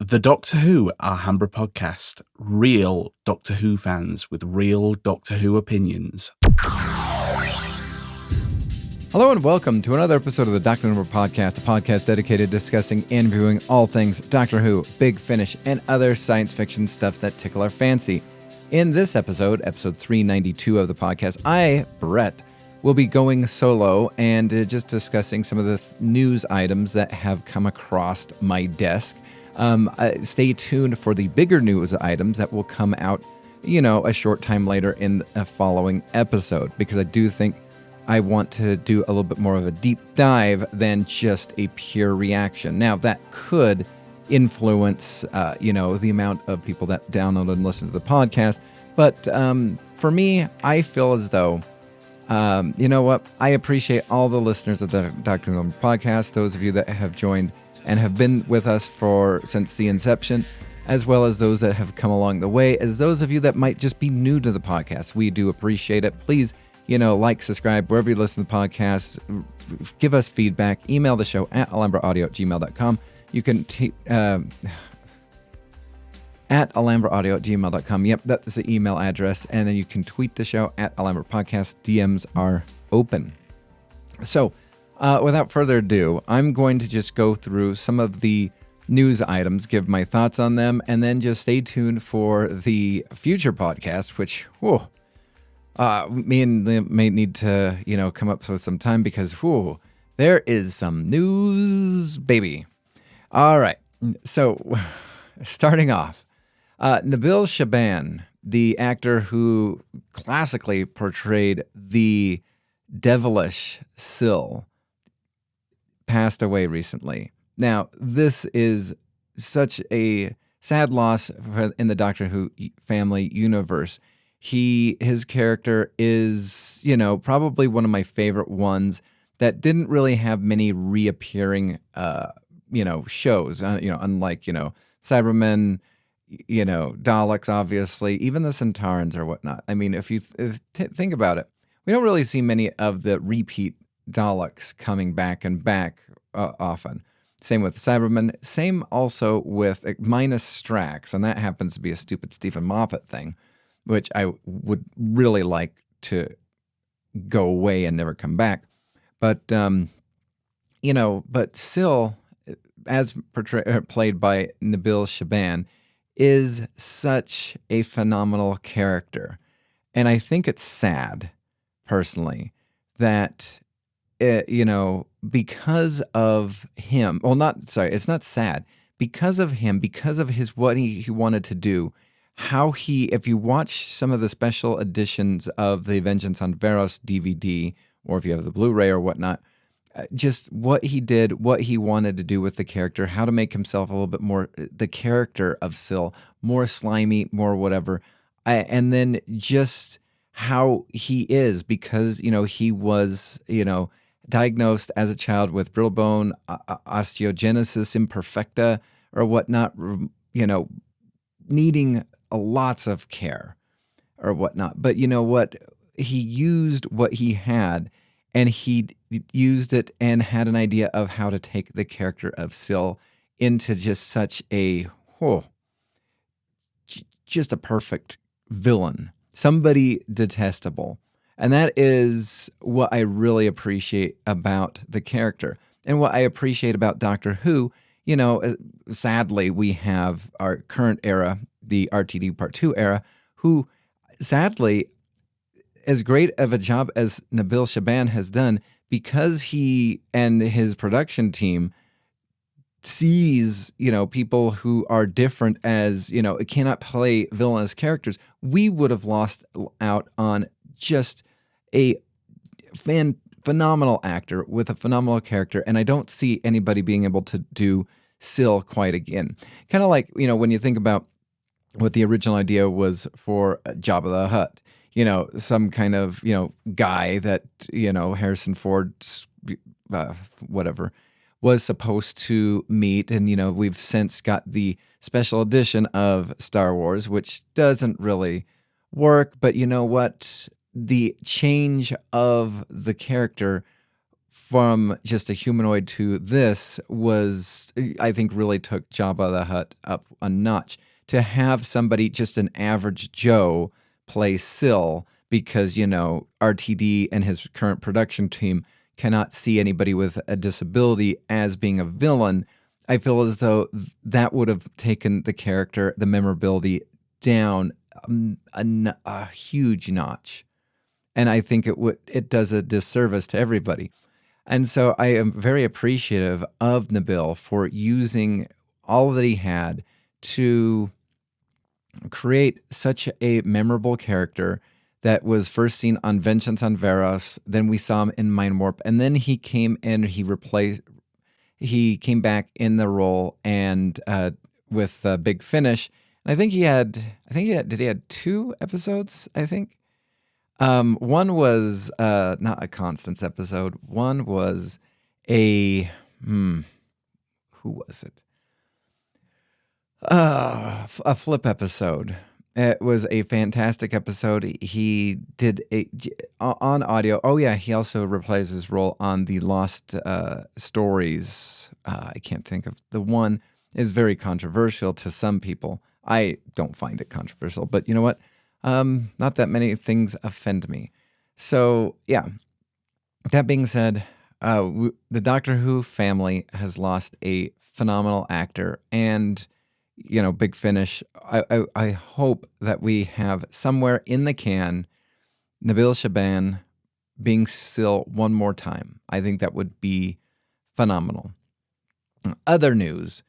The Doctor Who Alhambra Podcast. Real Doctor Who fans with real Doctor Who opinions. Hello and welcome to another episode of the Doctor Who Alhambra Podcast, a podcast dedicated to discussing and reviewing all things Doctor Who, Big Finish, and other science fiction stuff that tickle our fancy. In this episode 392 of the podcast, I, Brett, will be going solo and just discussing some of the news items that have come across my desk. Stay tuned for the bigger news items that will come out, a short time later in a following episode, because I do think I want to do a little bit more of a deep dive than just a pure reaction. Now, that could influence, the amount of people that download and listen to the podcast. But for me, I feel as though, I appreciate all the listeners of the Doctor Who Alhambra Podcast, those of you that have joined and have been with us since the inception, as well as those that have come along the way, as those of you that might just be new to the podcast. We do appreciate it. Please, like, subscribe, wherever you listen to the podcast. Give us feedback. Email the show at alhambraaudio@gmail.com. You can at alhambraaudio@gmail.com. Yep, that's the email address. And then you can tweet the show at Alhambra Podcast. DMs are open. So, without further ado, I'm going to just go through some of the news items, give my thoughts on them, and then just stay tuned for the future podcast, which, me and Liam may need to, come up with some time because, there is some news, baby. All right. So, starting off, Nabil Shaban, the actor who classically portrayed the devilish Syl, passed away recently. Now, this is such a sad loss in the Doctor Who family universe. His character is, probably one of my favorite ones that didn't really have many reappearing, shows, unlike, Cybermen, Daleks, obviously, even the Centaurans or whatnot. I mean, if you think about it, we don't really see many of the repeat Daleks coming back and back often. Same with Cybermen. Same also with minus Strax, and that happens to be a stupid Stephen Moffat thing, which I would really like to go away and never come back. But but Syl, as played by Nabil Shaban, is such a phenomenal character, and I think it's sad, personally, that because of him, it's not sad, because of him, because of what he wanted to do, if you watch some of the special editions of the Vengeance on Varos DVD, or if you have the Blu-ray or whatnot, just what he did, what he wanted to do with the character, how to make himself a little bit more, the character of Syl, more slimy, more whatever, and then just how he is, because, he was, diagnosed as a child with brittle bone osteogenesis imperfecta or whatnot, needing lots of care or whatnot. But you know what? He used what he had, and he used it and had an idea of how to take the character of Syl into just such just a perfect villain, somebody detestable. And that is what I really appreciate about the character. And what I appreciate about Doctor Who, sadly, we have our current era, the RTD Part 2 era, who, sadly, as great of a job as Nabil Shaban has done, because he and his production team sees, people who are different as, cannot play villainous characters, we would have lost out on just a phenomenal actor with a phenomenal character, and I don't see anybody being able to do Syl quite again. Kind of like, when you think about what the original idea was for Jabba the Hutt, some kind of, guy that, Harrison Ford, was supposed to meet, and, we've since got the special edition of Star Wars, which doesn't really work, but you know what? The change of the character from just a humanoid to this was, I think, really took Jabba the Hutt up a notch. To have somebody, just an average Joe, play Syl because, RTD and his current production team cannot see anybody with a disability as being a villain, I feel as though that would have taken the character, the memorability down a huge notch. And I think it does a disservice to everybody. And so I am very appreciative of Nabil for using all that he had to create such a memorable character that was first seen on Vengeance on Varos. Then we saw him in Mind Warp, and then he came in. He came back in the role and with Big Finish. And I think he had 2 episodes. I think one was not a Constance episode. One was who was it? A Flip episode. It was a fantastic episode. He did on audio. Oh yeah, he also reprised his role on the Lost Stories. I can't think of the one. Is very controversial to some people. I don't find it controversial, but you know what? Not that many things offend me. So yeah. That being said, the Doctor Who family has lost a phenomenal actor, and Big Finish. I hope that we have somewhere in the can Nabil Shaban being Syl one more time. I think that would be phenomenal. Other news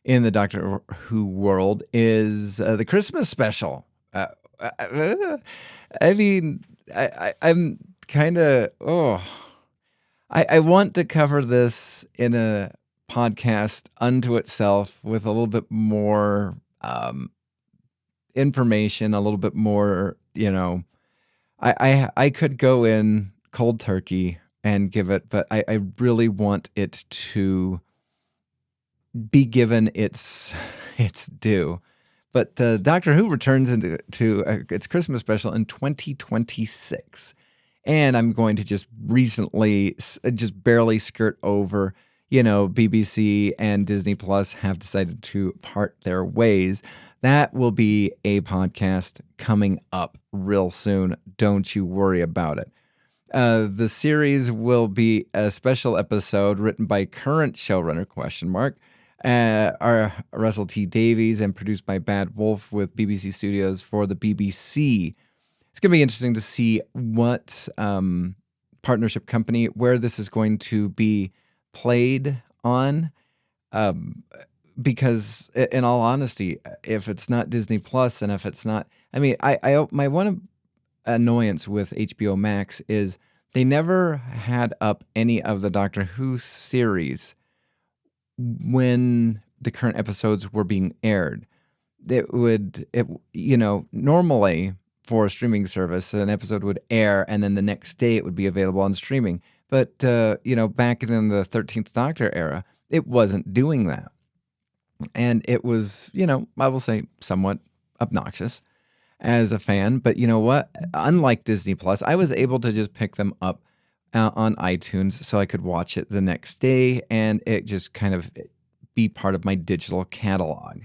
in the Doctor Who world is the Christmas special. I'm kind of, I want to cover this in a podcast unto itself with a little bit more information, a little bit more, I could go in cold turkey and give it, but I really want it to be given its due. But Doctor Who returns to its Christmas special in 2026. And I'm going to just barely skirt over, BBC and Disney Plus have decided to part their ways. That will be a podcast coming up real soon. Don't you worry about it. The series will be a special episode written by current showrunner, our Russell T. Davies, and produced by Bad Wolf with BBC Studios for the BBC. It's going to be interesting to see what partnership company, where this is going to be played on. Because in all honesty, if it's not Disney Plus and if it's not, my one annoyance with HBO Max is they never had up any of the Doctor Who series when the current episodes were being aired. Normally for a streaming service, an episode would air and then the next day it would be available on streaming. But, back in the 13th Doctor era, it wasn't doing that. And it was, I will say somewhat obnoxious as a fan. But you know what? Unlike Disney Plus, I was able to just pick them up on iTunes so I could watch it the next day and it just kind of be part of my digital catalog.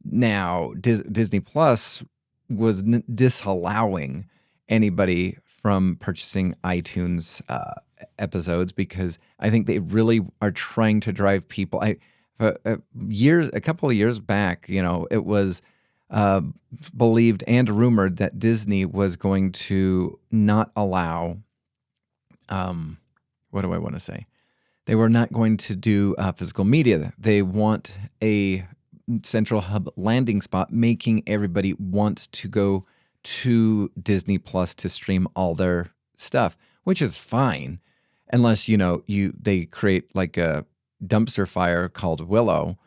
Now, Disney Plus was disallowing anybody from purchasing iTunes episodes because I think they really are trying to drive people. A couple of years back, it was believed and rumored that Disney was going to not allow. What do I want to say? They were not going to do physical media. They want a central hub landing spot, making everybody want to go to Disney Plus to stream all their stuff, which is fine, unless they create like a dumpster fire called Willow,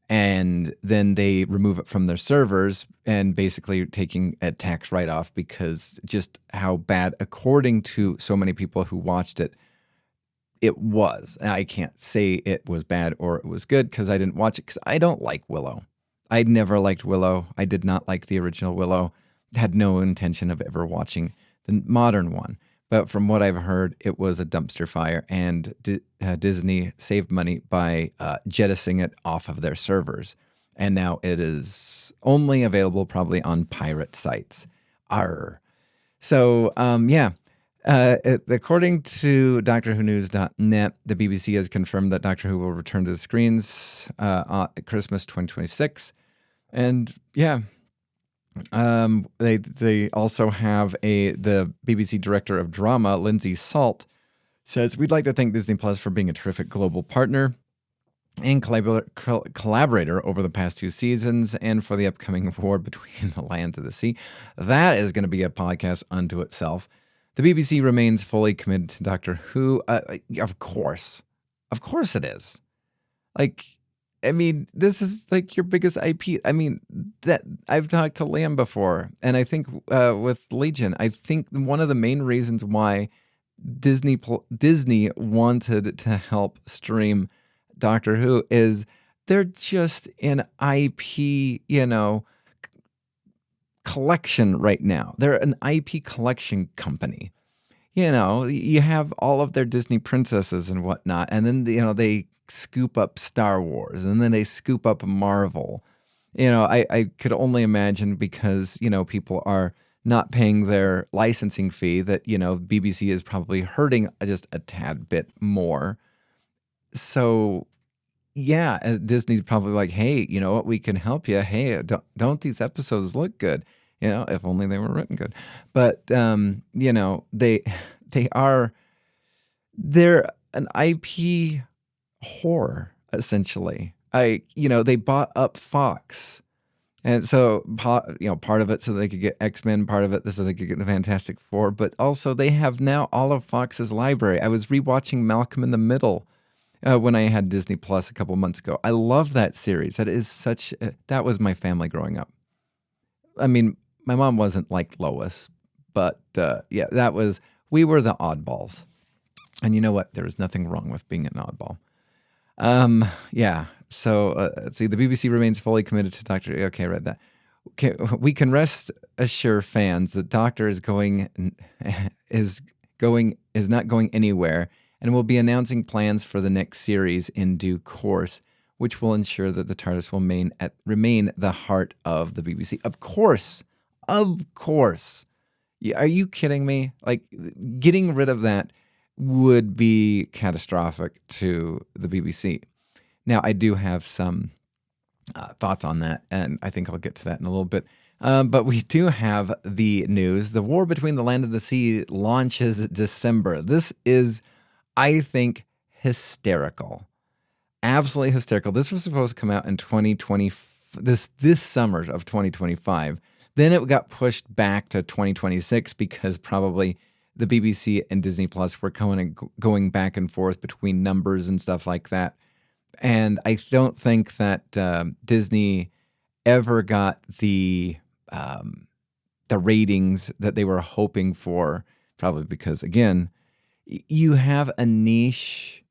and then they remove it from their servers and basically taking a tax write-off because just how bad, according to so many people who watched it, it was. I can't say it was bad or it was good because I didn't watch it because I don't like Willow. I never liked Willow. I did not like the original Willow. Had no intention of ever watching the modern one. But from what I've heard, it was a dumpster fire, and Disney saved money by jettisoning it off of their servers. And now it is only available probably on pirate sites. Arr. So, according to DoctorWhoNews.net, the BBC has confirmed that Doctor Who will return to the screens at Christmas 2026. And they also have the BBC director of drama, Lindsay Salt, says, "We'd like to thank Disney Plus for being a terrific global partner and collaborator over the past 2 seasons, and for the upcoming war between the land and the sea." That is going to be a podcast unto itself. The BBC remains fully committed to Doctor Who. Of course it is. This is like your biggest IP. That I've talked to Liam before, and I think with Legion, I think one of the main reasons why Disney wanted to help stream Doctor Who is they're just an IP, collection right now. They're an IP collection company. You have all of their Disney princesses and whatnot, and then they scoop up Star Wars, and then they scoop up Marvel. I could only imagine because people are not paying their licensing fee that BBC is probably hurting just a tad bit more. So Disney's probably like, hey, you know what, we can help you. Hey, don't these episodes look good? If only they were written good. But they're an IP whore, essentially. They bought up Fox, and so part of it so they could get X-Men, part of it so they could get the Fantastic Four, but also they have now all of Fox's library. I was rewatching Malcolm in the Middle when I had Disney Plus a couple months ago. I love that series. That is that was my family growing up. My mom wasn't like Lois, but we were the oddballs. And you know what? There is nothing wrong with being an oddball. So let's see. The BBC remains fully committed to Doctor. Okay, I read that. Okay, we can rest assure fans that Doctor is not going anywhere, and will be announcing plans for the next series in due course, which will ensure that the TARDIS will remain the heart of the BBC. Of course. Are you kidding me? Getting rid of that would be catastrophic to the BBC. Now, I do have some thoughts on that, and I think I'll get to that in a little bit. But we do have the news. The War Between the Land and the Sea launches December. This is, I think, hysterical. Absolutely hysterical. This was supposed to come out in 2020, this summer of 2025. Then it got pushed back to 2026 because probably the BBC and Disney Plus were going back and forth between numbers and stuff like that. And I don't think that Disney ever got the ratings that they were hoping for, probably because, again, you have a niche.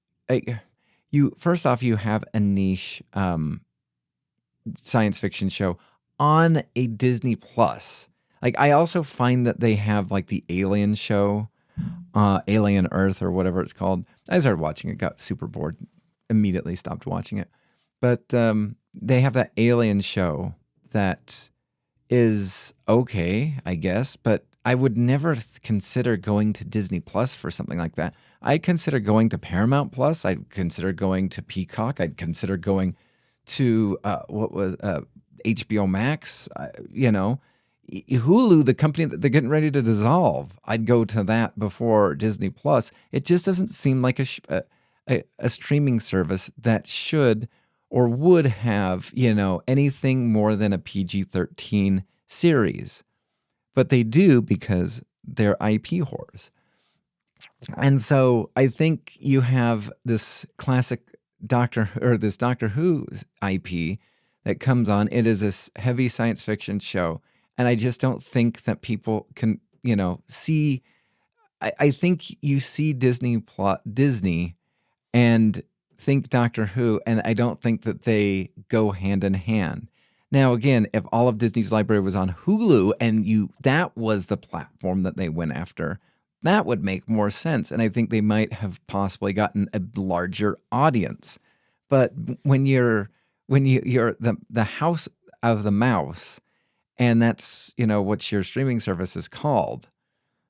First off, you have a niche science fiction show on a Disney Plus. I also find that they have the Alien show, Alien Earth or whatever it's called. I started watching it, got super bored, immediately stopped watching it. But they have that Alien show that is okay, I guess, but I would never consider going to Disney Plus for something like that. I'd consider going to Paramount Plus. I'd consider going to Peacock. I'd consider going to HBO Max. Hulu, the company that they're getting ready to dissolve. I'd go to that before Disney Plus. It just doesn't seem like a streaming service that should or would have, anything more than a PG-13 series. But they do because they're IP whores. And so I think you have this classic Doctor Who IP that comes on. It is a heavy science fiction show. And I just don't think that people can, see. I think you see Disney and think Doctor Who, and I don't think that they go hand in hand. Now, again, if all of Disney's library was on Hulu and that was the platform that they went after, that would make more sense. And I think they might have possibly gotten a larger audience. But when you're the house of the mouse, and that's, what your streaming service is called,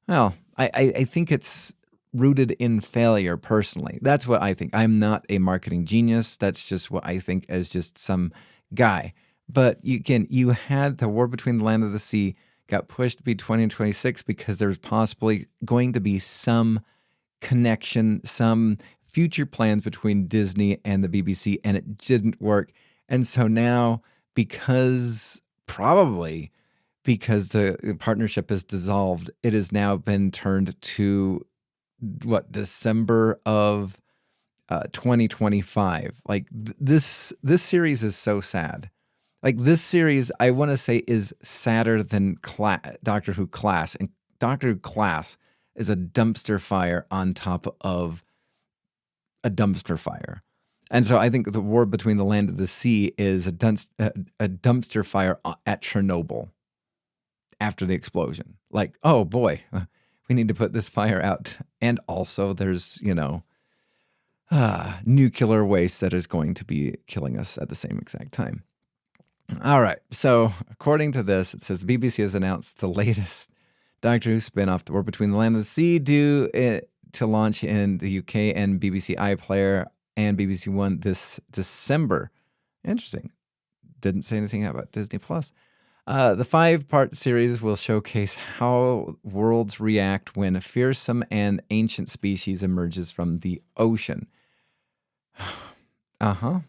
well, I think it's rooted in failure personally. That's what I think. I'm not a marketing genius. That's just what I think as just some guy. But you had the War Between the Land and the Sea got pushed to be 2026 because there's possibly going to be some connection, some future plans between Disney and the BBC, and it didn't work. And so now, probably because the partnership is dissolved, it has now been turned to December of 2025. Like this series is so sad. Like this series, I want to say, is sadder than Doctor Who Class. And Doctor Who Class is a dumpster fire on top of a dumpster fire. And so I think the War Between the Land and the Sea is a dumpster fire at Chernobyl after the explosion. Like, oh boy, we need to put this fire out. And also there's, nuclear waste that is going to be killing us at the same exact time. All right. So according to this, it says the BBC has announced the latest Doctor Who spin-off, The War Between the Land and the Sea, due to launch in the UK and BBC iPlayer and BBC One this December. Interesting. Didn't say anything about Disney Plus. The 5-part series will showcase how worlds react when a fearsome and ancient species emerges from the ocean. Uh-huh.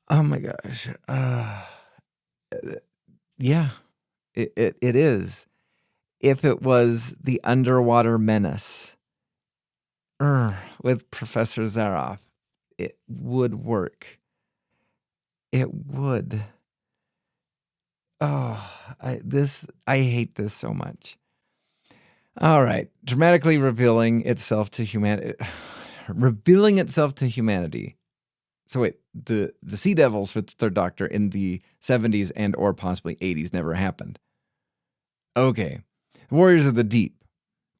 Oh my gosh. Yeah, it is. If it was The Underwater Menace with Professor Zaroff, it would work. It would. Oh, I hate this so much. All right. Dramatically revealing itself to humanity. So wait, the Sea Devils with the Third Doctor in the 70s and or possibly 80s never happened. Okay. Warriors of the Deep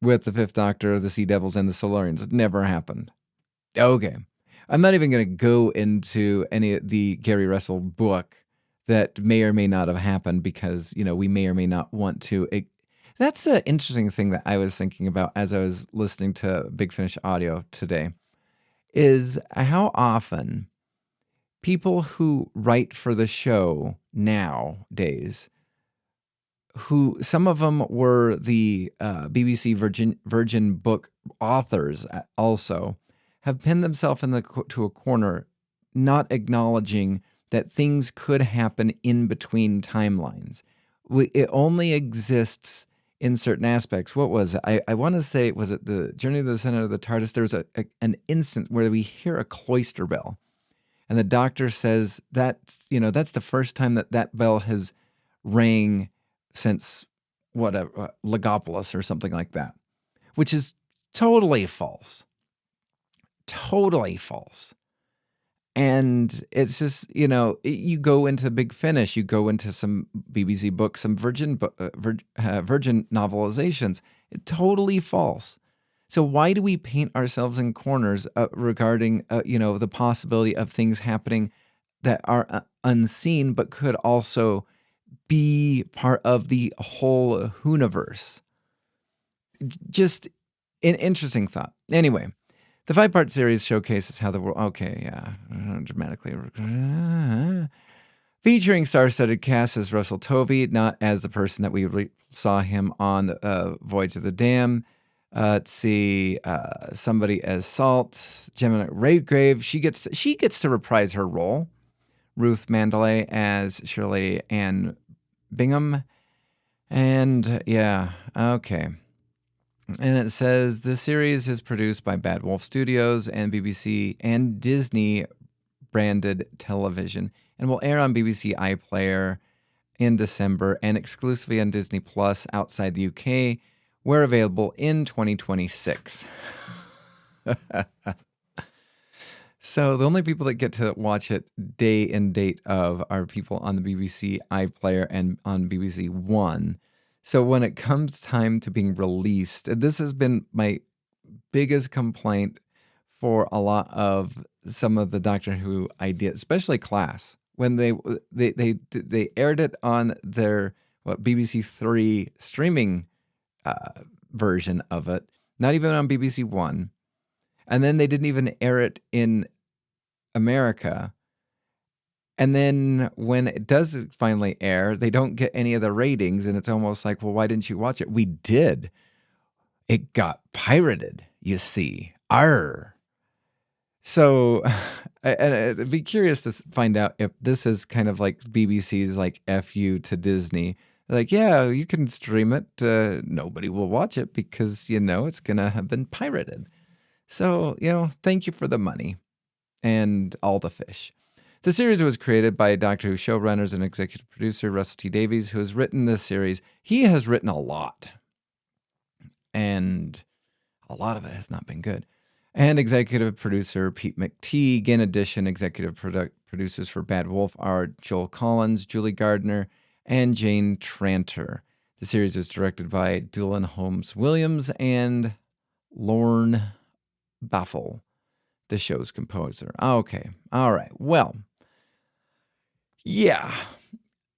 with the Fifth Doctor, the Sea Devils, and the Solarians. It never happened. Okay. I'm not even going to go into any of the Gary Russell book that may or may not have happened because, we may or may not want to. That's the interesting thing that I was thinking about as I was listening to Big Finish audio today, is how often people who write for the show nowadays, who some of them were the BBC Virgin book authors also, have pinned themselves to a corner, not acknowledging that things could happen in between timelines. It only exists in certain aspects. What was it? I want to say, was it the Journey to the Center of the TARDIS? There was an instant where we hear a cloister bell. And the Doctor says that's the first time that bell has rang since Legopolis or something like that, which is totally false. Totally false. And it's just, you go into Big Finish, you go into some BBC books, some Virgin novelizations. It's totally false. So why do we paint ourselves in corners regarding, the possibility of things happening that are unseen, but could also be part of the whole Whoniverse? Just an interesting thought. Anyway. The 5-part series showcases how the world... dramatically... Featuring star-studded cast as Russell Tovey, not as the person that we saw him on Voyage of the Dam. Let's see, somebody as Salt, Gemma Redgrave. She gets to reprise her role. Ruth Mandalay as Shirley Ann Bingham. And, okay. And it says the series is produced by Bad Wolf Studios and BBC and Disney branded television and will air on BBC iPlayer in December and exclusively on Disney Plus outside the UK, where available in 2026. So the only people that get to watch it day and date of are people on the BBC iPlayer and on BBC One. So when it comes time to being released, and this has been my biggest complaint for a lot of some of the Doctor Who ideas, especially Class, when they aired it on their BBC Three streaming version of it, not even on BBC One, and then they didn't even air it in America. And then when it does finally air, they don't get any of the ratings, and it's almost like, well, why didn't you watch it? We did. It got pirated, you see. Arr. So, I'd be curious to find out if this is kind of like BBC's like FU to Disney. Like, yeah, you can stream it. Nobody will watch it because, it's going to have been pirated. So, thank you for the money and all the fish. The series was created by Doctor Who showrunners and executive producer Russell T Davies, who has written this series. He has written a lot, and a lot of it has not been good. And executive producer Pete McTeague. In addition, executive producers for Bad Wolf are Joel Collins, Julie Gardner, and Jane Tranter. The series is directed by Dylan Holmes Williams and Lorne Baffle, the show's composer. Okay, all right, well, yeah.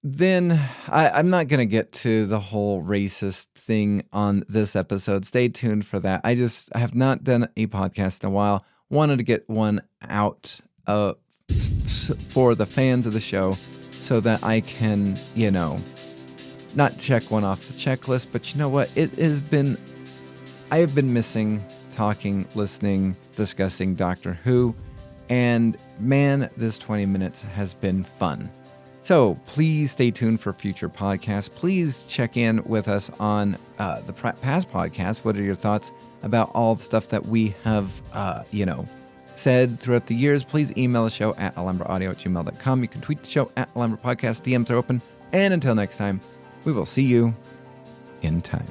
Then I'm not going to get to the whole racist thing on this episode. Stay tuned for that. I have not done a podcast in a while. Wanted to get one out for the fans of the show so that I can, not check one off the checklist, but you know what? I have been missing talking, listening, discussing Doctor Who. And man, this 20 minutes has been fun. So please stay tuned for future podcasts. Please check in with us on the past podcasts. What are your thoughts about all the stuff that we have, said throughout the years? Please email the show at alhambraaudio@gmail.com. You can tweet the show at Alhambra Podcast. DMs are open. And until next time, we will see you in time.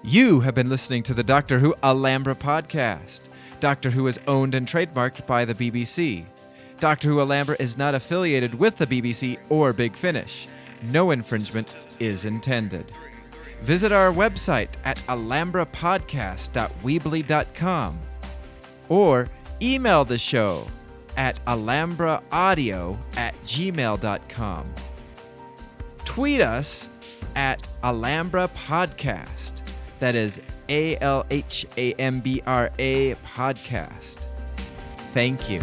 You have been listening to the Doctor Who Alhambra Podcast. Doctor Who is owned and trademarked by the BBC. Doctor Who Alhambra is not affiliated with the BBC or Big Finish. No infringement is intended. Visit our website at alhambrapodcast.weebly.com or email the show at alhambraaudio@gmail.com. Tweet us at Alhambra Podcast. That is ALHAMBRA Podcast. Thank you.